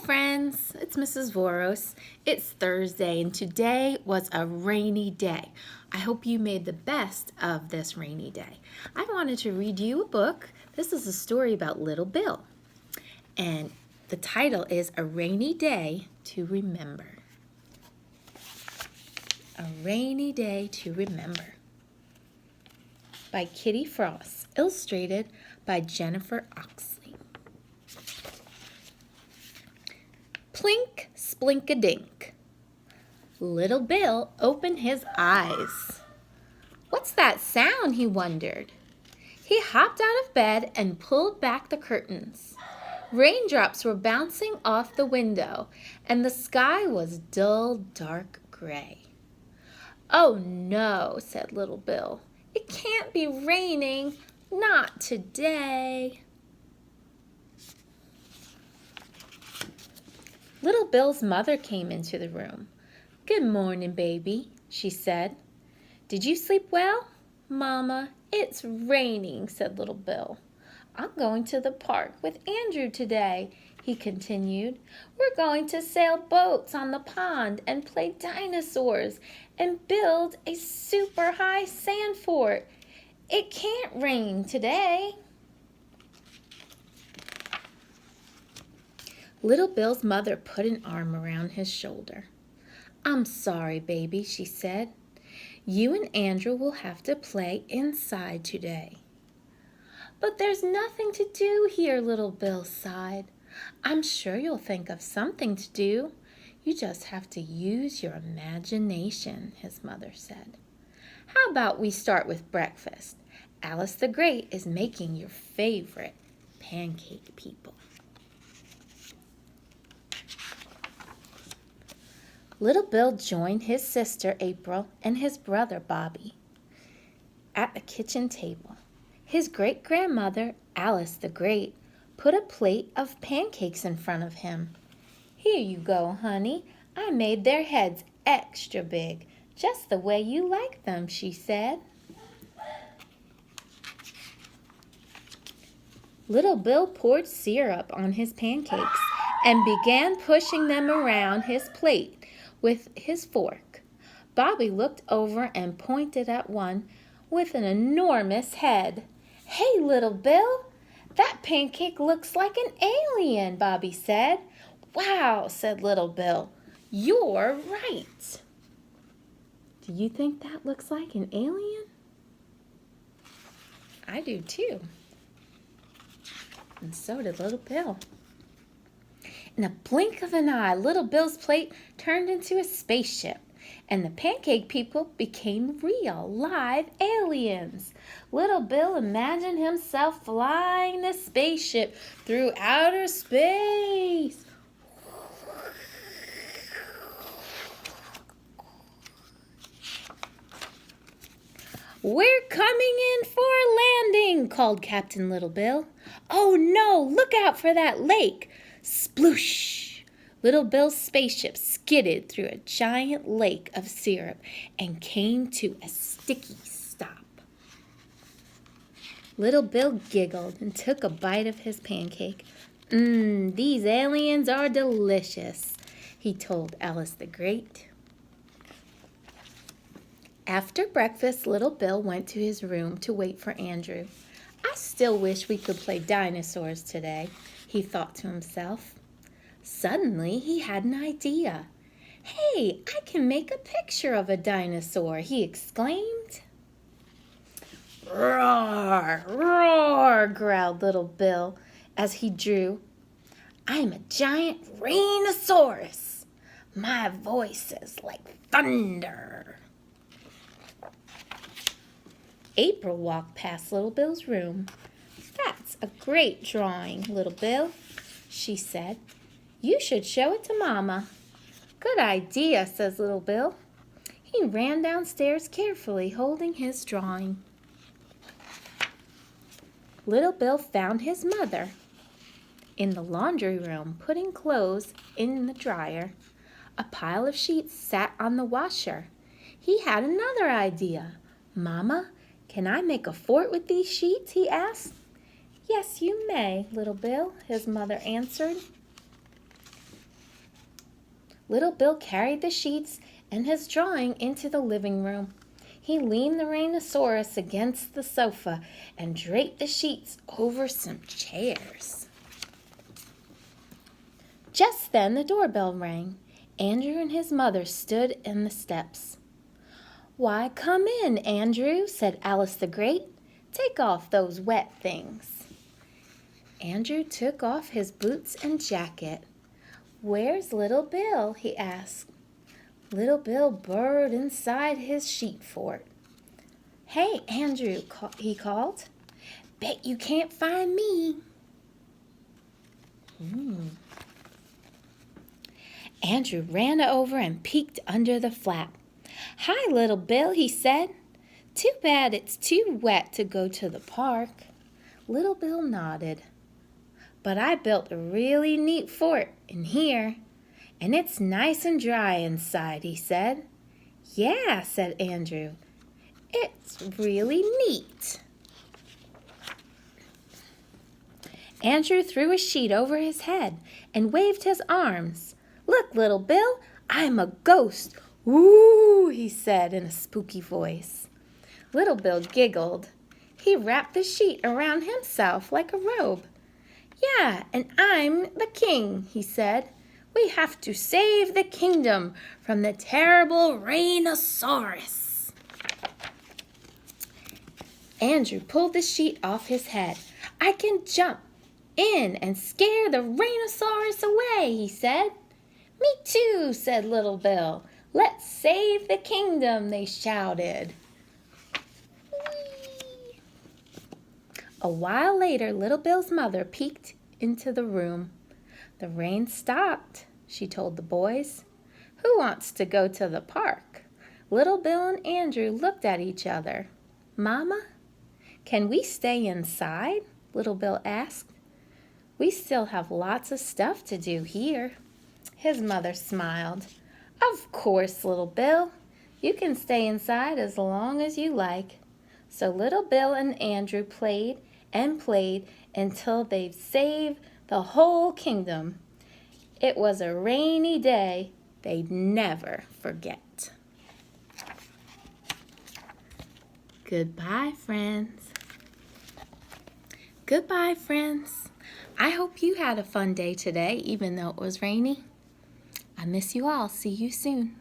friends, it's Mrs. Voros. It's Thursday and today was a rainy day. I hope you made the best of this rainy day. I wanted to read you a book. This is a story about Little Bill. And the title is A Rainy Day to Remember. A Rainy Day to Remember by Kitty Fross, illustrated by Jennifer Oxley. Plink, splink-a-dink. Little Bill opened his eyes. What's that sound, he wondered. He hopped out of bed and pulled back the curtains. Raindrops were bouncing off the window, and the sky was dull, dark gray. Oh no, said Little Bill. It can't be raining, not today. Little Bill's mother came into the room. Good morning, baby, she said. Did you sleep well? Mama, it's raining, said Little Bill. I'm going to the park with Andrew today, he continued. We're going to sail boats on the pond and play dinosaurs and build a super high sand fort. It can't rain today. Little Bill's mother put an arm around his shoulder. I'm sorry, baby, she said. You and Andrew will have to play inside today. But there's nothing to do here, Little Bill sighed. I'm sure you'll think of something to do. You just have to use your imagination, his mother said. How about we start with breakfast? Alice the Great is making your favorite pancake people. Little Bill joined his sister April and his brother Bobby at the kitchen table. His great-grandmother, Alice the Great, put a plate of pancakes in front of him. Here you go, honey. I made their heads extra big, just the way you like them, she said. Little Bill poured syrup on his pancakes and began pushing them around his plate with his fork. Bobby looked over and pointed at one with an enormous head. Hey, Little Bill, that pancake looks like an alien, Bobby said. Wow, said Little Bill, you're right. Do you think that looks like an alien? I do too. And so did Little Bill. In a blink of an eye, Little Bill's plate turned into a spaceship, and the pancake people became real, live aliens. Little Bill imagined himself flying the spaceship through outer space. We're coming in for a landing, called Captain Little Bill. Oh no, look out for that lake. Sploosh! Little Bill's spaceship skidded through a giant lake of syrup and came to a sticky stop. Little Bill giggled and took a bite of his pancake. These aliens are delicious, he told Alice the Great. After breakfast, Little Bill went to his room to wait for Andrew. I still wish we could play dinosaurs today, he thought to himself. Suddenly, he had an idea. Hey, I can make a picture of a dinosaur, he exclaimed. Roar, roar, growled Little Bill as he drew. I'm a giant rhinoceros. My voice is like thunder. April walked past Little Bill's room. That's a great drawing, Little Bill, she said. You should show it to Mama. Good idea, says Little Bill. He ran downstairs carefully, holding his drawing. Little Bill found his mother in the laundry room, putting clothes in the dryer. A pile of sheets sat on the washer. He had another idea. Mama, can I make a fort with these sheets? He asked. Yes, you may, Little Bill, his mother answered. Little Bill carried the sheets and his drawing into the living room. He leaned the rhinoceros against the sofa and draped the sheets over some chairs. Just then the doorbell rang. Andrew and his mother stood in the steps. "Why, come in, Andrew," said Alice the Great. "Take off those wet things." Andrew took off his boots and jacket. "Where's Little Bill?" he asked. Little Bill burrowed inside his sheet fort. "Hey, Andrew," he called. "Bet you can't find me." Andrew ran over and peeked under the flap. "Hi, Little Bill," he said. "Too bad it's too wet to go to the park." Little Bill nodded. "But I built a really neat fort in here, and it's nice and dry inside," he said. "Yeah," said Andrew. "It's really neat." Andrew threw a sheet over his head and waved his arms. "Look, Little Bill, I'm a ghost. Woo," he said in a spooky voice. Little Bill giggled. He wrapped the sheet around himself like a robe. "Yeah, and I'm the king," he said. "We have to save the kingdom from the terrible rhinoceros." Andrew pulled the sheet off his head. "I can jump in and scare the rhinoceros away," he said. "Me too," said Little Bill. "Let's save the kingdom," they shouted. Whee! A while later, Little Bill's mother peeked into the room. "The rain stopped," she told the boys. "Who wants to go to the park?" Little Bill and Andrew looked at each other. "Mama, can we stay inside?" Little Bill asked. "We still have lots of stuff to do here." His mother smiled. "Of course, Little Bill. You can stay inside as long as you like." So Little Bill and Andrew played and played until they saved the whole kingdom. It was a rainy day they'd never forget. Goodbye, friends. Goodbye, friends. I hope you had a fun day today, even though it was rainy. I miss you all. See you soon.